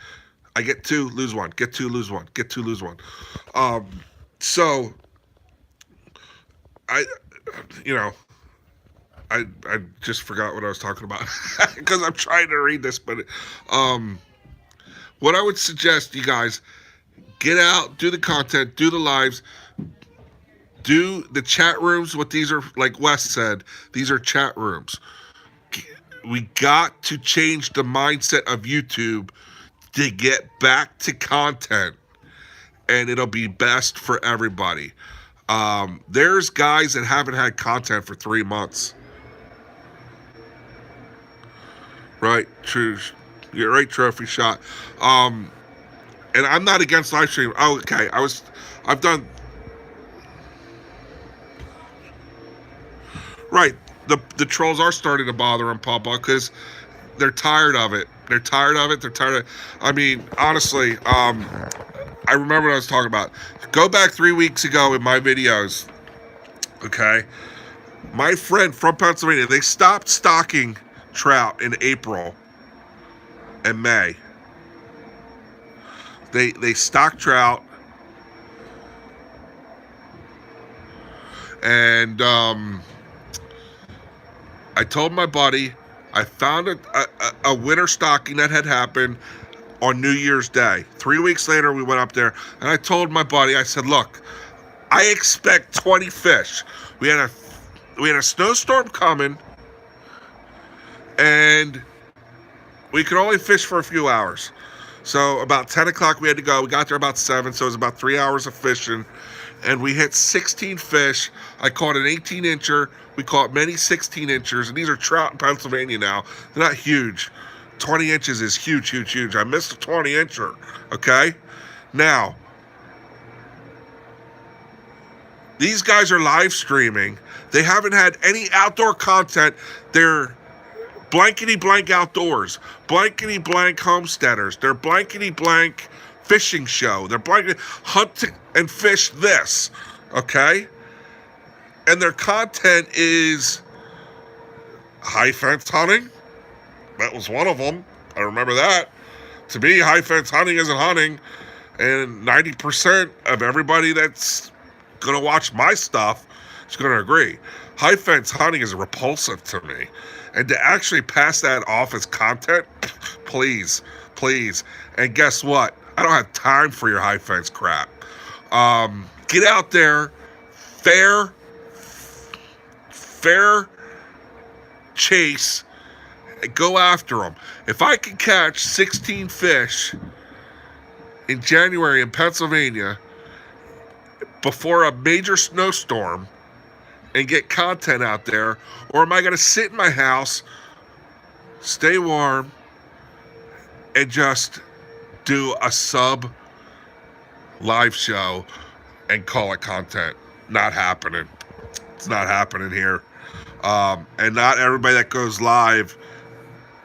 I get 2, lose 1. Get 2, lose 1. Get 2, lose 1. So, I just forgot what I was talking about because I'm trying to read this. But what I would suggest, you guys, get out, do the content, do the lives, do the chat rooms. What these are, like Wes said, these are chat rooms. We got to change the mindset of YouTube to get back to content, and it'll be best for everybody. There's guys that haven't had content for 3 months. Right, true. You're right, Trophy Shot. And I'm not against live stream. Oh, okay. I've done. Right, the trolls are starting to bother him, Papa, because they're tired of it. They're tired of it. They're tired of. I mean, honestly, I remember what I was talking about. Go back 3 weeks ago in my videos. Okay, my friend from Pennsylvania, they stopped stocking trout in April and May. They stock trout, and I told my buddy I found a winter stocking that had happened on New Year's Day. 3 weeks later, we went up there, and I told my buddy, I said, "Look, I expect 20 fish. We had a snowstorm coming, and we could only fish for a few hours. So about 10 o'clock we had to go. We got there about 7, so it was about 3 hours of fishing. And we hit 16 fish. I caught an 18-incher. We caught many 16-inchers. And these are trout in Pennsylvania now. They're not huge. 20 inches is huge, huge, huge. I missed a 20-incher, okay? Now, these guys are live streaming. They haven't had any outdoor content. They're blankety blank outdoors, blankety blank homesteaders. They're blankety blank fishing show. They're blankety hunt and fish this, okay? And their content is high fence hunting. That was one of them. I remember that. To me, high fence hunting isn't hunting, and 90% of everybody that's gonna watch my stuff is gonna agree. High fence hunting is repulsive to me. And to actually pass that off as content, please, please. And guess what? I don't have time for your high fence crap. Get out there, fair chase, and go after them. If I can catch 16 fish in January in Pennsylvania before a major snowstorm, and get content out there, or am I going to sit in my house, stay warm, and just do a sub live show and call it content? Not happening. It's not happening here. And not everybody that goes live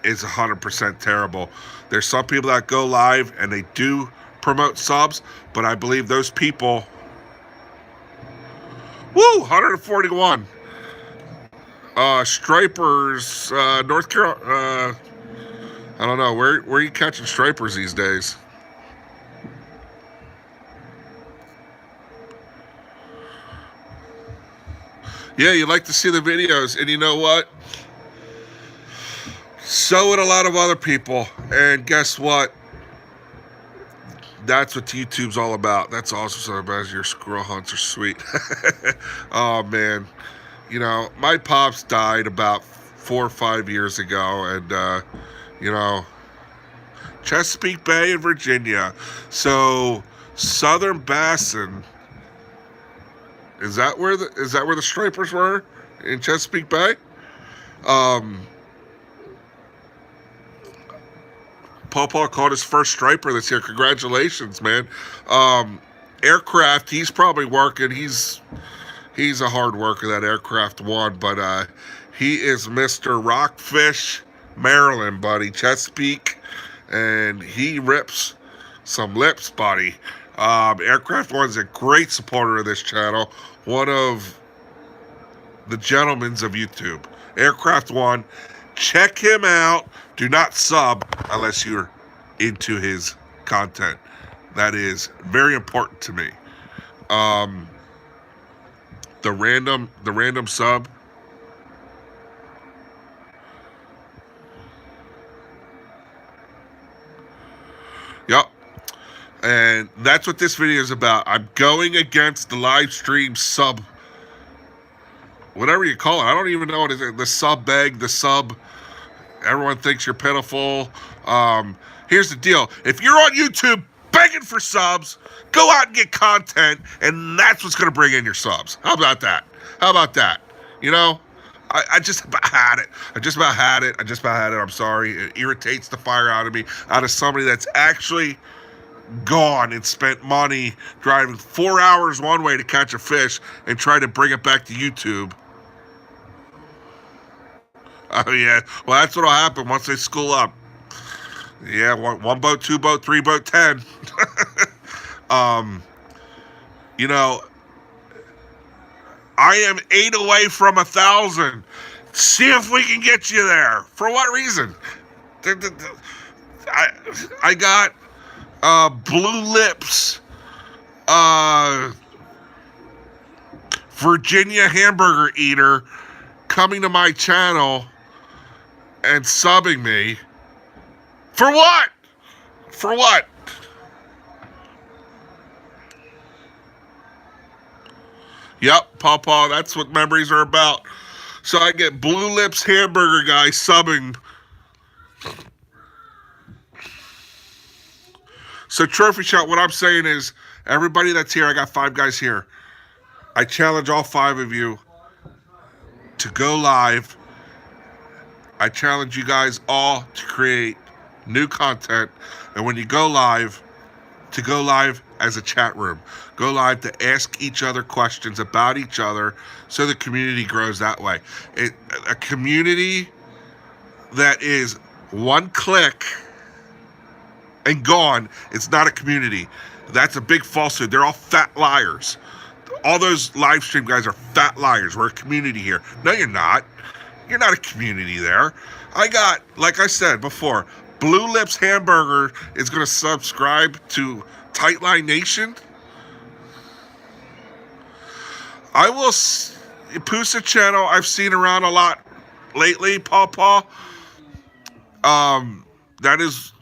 is 100% terrible. There's some people that go live and they do promote subs, but I believe those people... Woo! 141. Stripers, North Carolina. I don't know. Where are you catching stripers these days? Yeah, you like to see the videos, and you know what? So would a lot of other people. And guess what? That's what YouTube's all about. That's also something about your squirrel hunts are sweet. Oh, man. You know, my pops died about 4 or 5 years ago, and, you know, Chesapeake Bay in Virginia. So, Southern Bassin, is that where the stripers were? In Chesapeake Bay? Paw caught his first striper this year. Congratulations, man. Aircraft, he's probably working. He's a hard worker, that Aircraft One, but he is Mr. Rockfish, Maryland, buddy. Chesapeake, and he rips some lips, buddy. Aircraft One's a great supporter of this channel. One of the gentlemans of YouTube. Aircraft One. Check him out. Do not sub unless you're into his content. That is very important to me. The random sub. Yep. And that's what this video is about. I'm going against the live stream sub, whatever you call it. I don't even know what it is. The sub beg, the sub. Everyone thinks you're pitiful. Here's the deal. If you're on YouTube begging for subs, go out and get content, and that's what's going to bring in your subs. How about that? How about that? You know, I just about had it. I just about had it. I'm sorry. It irritates the fire out of me, out of somebody that's actually gone and spent money driving 4 hours one way to catch a fish and try to bring it back to YouTube. Oh, yeah. Well, that's what'll happen once they school up. Yeah, one boat, two boat, three boat, 10. um, you know, I am 8 away from 1,000. See if we can get you there. For what reason? I I got Blue Lips, uh, Virginia hamburger eater coming to my channel and subbing me. For what? For what? Yep, Pawpaw, that's what memories are about. So I get Blue Lips hamburger guy subbing. So Trophy Shot, what I'm saying is, everybody that's here, I got 5 guys here. I challenge all 5 of you to go live. I challenge you guys all to create new content. And when you go live, to go live as a chat room. Go live to ask each other questions about each other so the community grows that way. A community that is one click and gone, it's not a community. That's a big falsehood. They're all fat liars. All those live stream guys are fat liars. We're a community here. No, you're not. You're not a community there. I got, like I said before, Blue Lips Hamburger is going to subscribe to Tightline Nation. I will. Pusa channel I've seen around a lot lately, Pawpaw. That is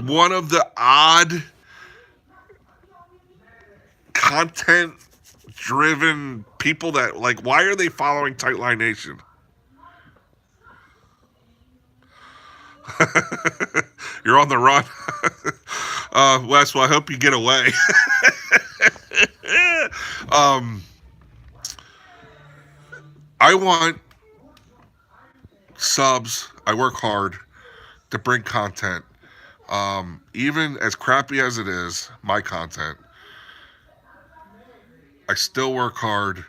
one of the odd content driven people that, like, why are they following Tightline Nation? You're on the run. Wes, well, I hope you get away. I want subs. I work hard to bring content. Even as crappy as it is, my content, I still work hard.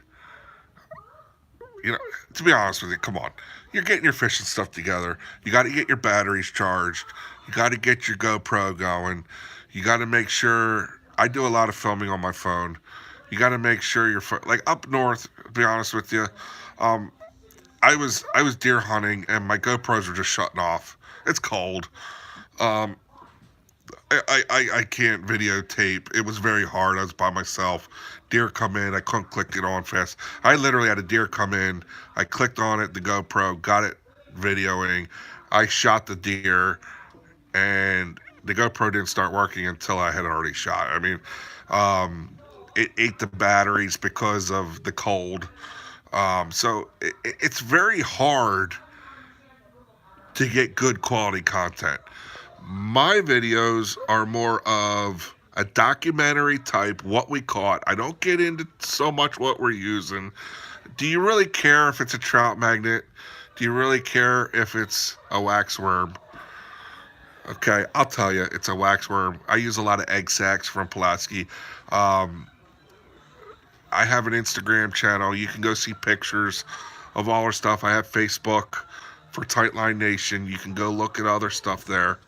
You know, to be honest with you, come on. You're getting your fishing stuff together. You got to get your batteries charged. You got to get your GoPro going. You got to make sure. I do a lot of filming on my phone. You got to make sure your phone, like up north. To be honest with you, I was deer hunting and my GoPros were just shutting off. It's cold. Um, I can't videotape. It was very hard. I was by myself. Deer come in. I couldn't click it on fast. I literally had a deer come in. I clicked on it, the GoPro, got it videoing. I shot the deer, and the GoPro didn't start working until I had already shot. I mean, it ate the batteries because of the cold. So it's very hard to get good quality content. My videos are more of a documentary type, what we caught. I don't get into so much what we're using. Do you really care if it's a trout magnet? Do you really care if it's a waxworm? Okay, I'll tell you, it's a waxworm. I use a lot of egg sacs from Pulaski. Um, I have an Instagram channel. You can go see pictures of all our stuff. I have Facebook for Tightline Nation. You can go look at other stuff there.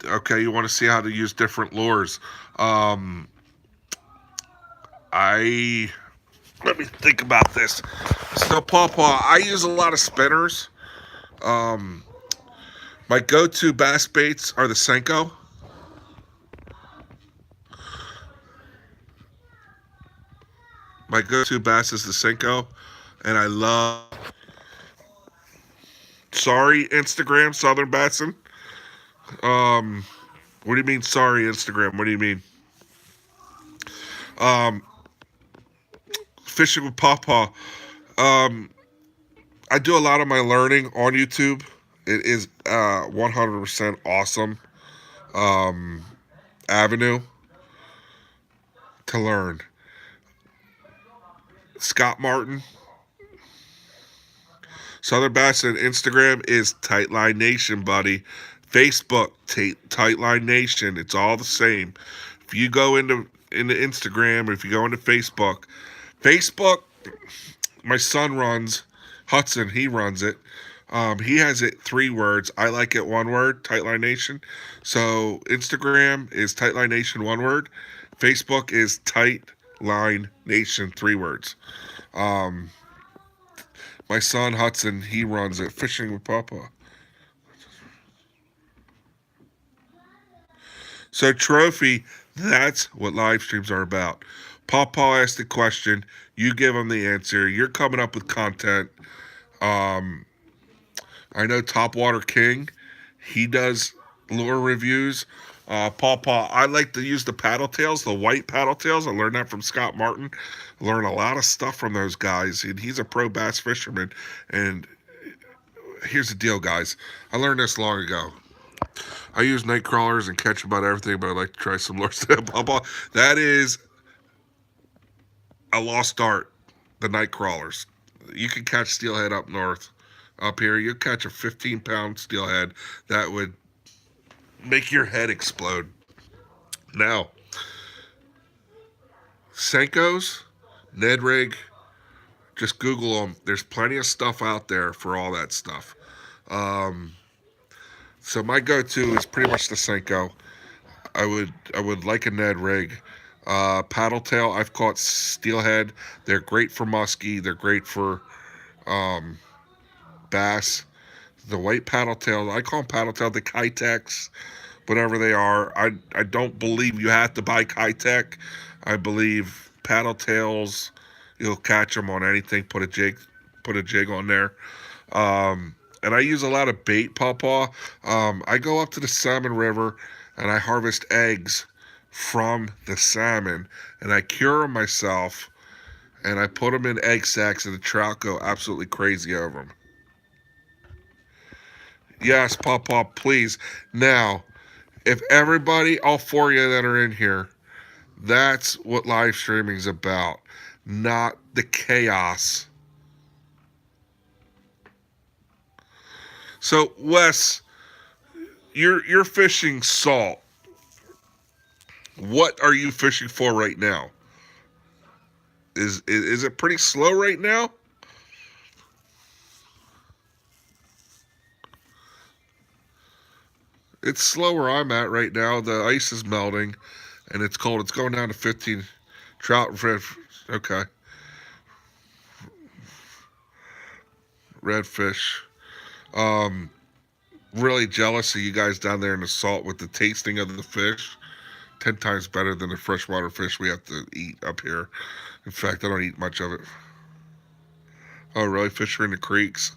Okay, you want to see how to use different lures. I Let me think about this. So, Pawpaw, I use a lot of spinners. Um, my go-to bass baits are the Senko. My go-to bass is the Senko, and I love. Sorry, Instagram, Southern Bassin. What do you mean? Sorry, Instagram. What do you mean? Um, Fishing with Pawpaw. I do a lot of my learning on YouTube. It is 100% awesome avenue to learn. Scott Martin, Southern Bassin. Instagram is Tightline Nation, buddy. Facebook, Tightline Nation. It's all the same. If you go into Instagram, or if you go into Facebook, my son runs Hudson. He runs it. He has it 3 words. I like it 1 word, Tightline Nation. So Instagram is Tightline Nation 1 word. Facebook is Tightline Nation 3 words. Um, my son Hudson, he runs it. Fishing with Papa. So Trophy, that's what live streams are about. Papa asked the question, you give him the answer. You're coming up with content. Um, I know Topwater King, he does lure reviews. Papa, I like to use the paddle tails, the white paddle tails. I learned that from Scott Martin. I learned a lot of stuff from those guys, and he's a pro bass fisherman. And here's the deal, guys. I learned this long ago. I use night crawlers and catch about everything, but I'd like to try some lures. Papa, that is a lost art. The night crawlers. You can catch steelhead up north. Up here, you catch a 15-pound steelhead that would make your head explode. Now, Senkos, Ned Rig, just Google them. There's plenty of stuff out there for all that stuff. Um, so my go-to is pretty much the Senko. I would like a Ned Rig. Paddle tail, I've caught steelhead. They're great for muskie. They're great for um, bass. The white paddle tail, I call them paddle tail, the Kitex, whatever they are. I don't believe you have to buy Kitech. I believe paddle tails, you'll catch them on anything. Put a jig on there. And I use a lot of bait, Pawpaw. I go up to the Salmon River and I harvest eggs from the salmon and I cure them myself and I put them in egg sacks and the trout go absolutely crazy over them. Yes, Pawpaw, please. Now, if everybody, all 4 of you that are in here, that's what live streaming is about, not the chaos. So, Wes, you're fishing salt. What are you fishing for right now? Is it pretty slow right now? It's slow where I'm at right now. The ice is melting, and it's cold. It's going down to 15. Trout, okay. Redfish. Um, really jealous of you guys down there in the salt with the tasting of the fish. 10 times better than the freshwater fish we have to eat up here. In fact, I don't eat much of it. Oh, really? Fish are in the creeks?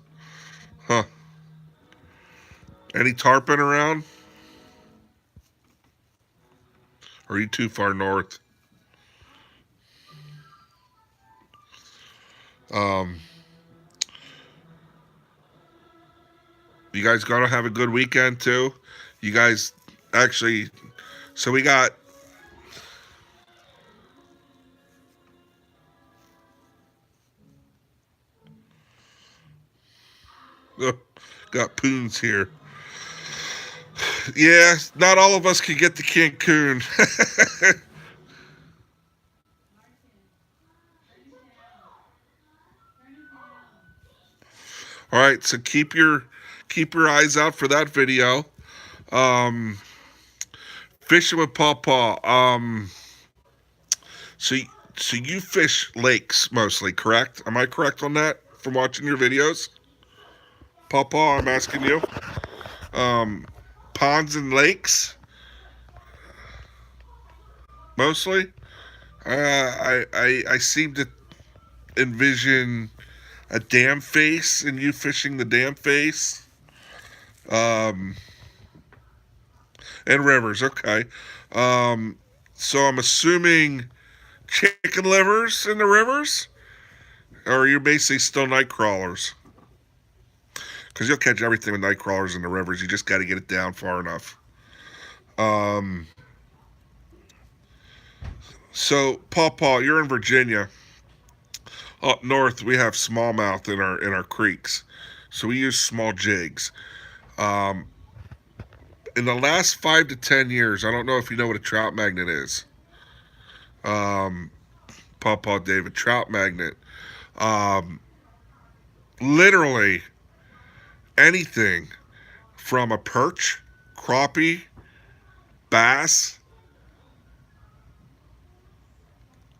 Huh. Any tarpon around? Or are you too far north? Um, you guys gonna have a good weekend too? You guys actually, so we got poons here. Yeah, not all of us can get to Cancun. All right, so keep your eyes out for that video. Um, Fishing with Pawpaw. So so you fish lakes mostly, correct? Am I correct on that from watching your videos? Pawpaw, I'm asking you. Um, Ponds and lakes mostly. I seem to envision a dam face and you fishing the dam face. Um, and rivers, okay. Um, so I'm assuming chicken livers in the rivers, or are you basically still night crawlers? Because you'll catch everything with night crawlers in the rivers. You just got to get it down far enough. Um, so, Paw, you're in Virginia. Up north, we have smallmouth in our creeks, so we use small jigs. Um, in the last 5 to 10 years, I don't know if you know what a trout magnet is. Um, Paw David, trout magnet. Um, literally, anything from a perch, crappie, bass.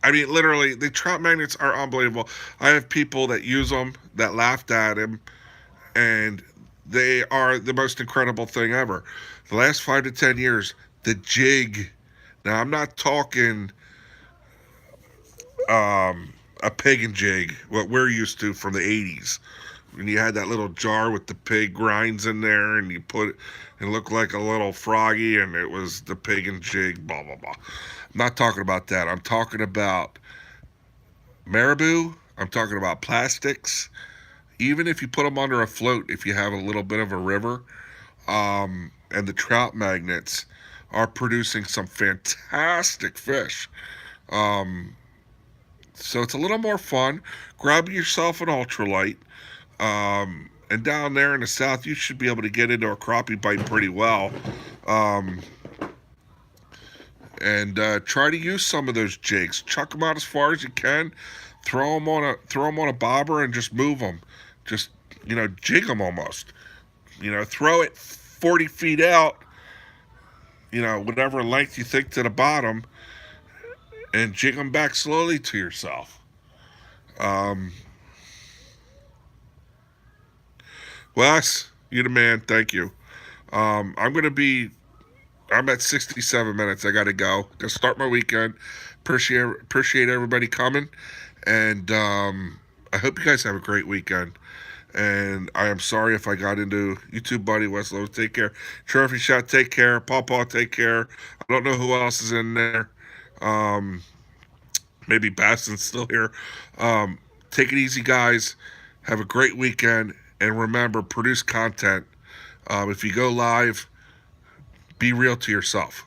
I mean, literally, the trout magnets are unbelievable. I have people that use them that laughed at him, and they are the most incredible thing ever. The last 5 to 10 years, the jig. Now, I'm not talking a pig and jig, what we're used to from the 80s. When you had that little jar with the pig grinds in there, and you put it, it looked like a little froggy, and it was the pig and jig, blah, blah, blah. I'm not talking about that. I'm talking about marabou. I'm talking about plastics. Even if you put them under a float, if you have a little bit of a river, and the trout magnets are producing some fantastic fish. Um, so it's a little more fun. Grab yourself an ultralight. And down there in the south, you should be able to get into a crappie bite pretty well. Um, and try to use some of those jigs. Chuck them out as far as you can. Throw them on a bobber and just move them. Just jig them almost. Throw it 40 feet out. Whatever length you think to the bottom, and jig them back slowly to yourself. Um, Wes, you the man. Thank you. I'm gonna be. I'm at 67 minutes. I gotta go. Gotta start my weekend. Appreciate everybody coming, and I hope you guys have a great weekend. And I am sorry if I got into YouTube, buddy. Westlow, take care. Trophy Shot, take care. Paw Paw, take care. I don't know who else is in there. Um, Maybe Baston's still here. Take it easy, guys. Have a great weekend. And remember, produce content. If you go live, be real to yourself.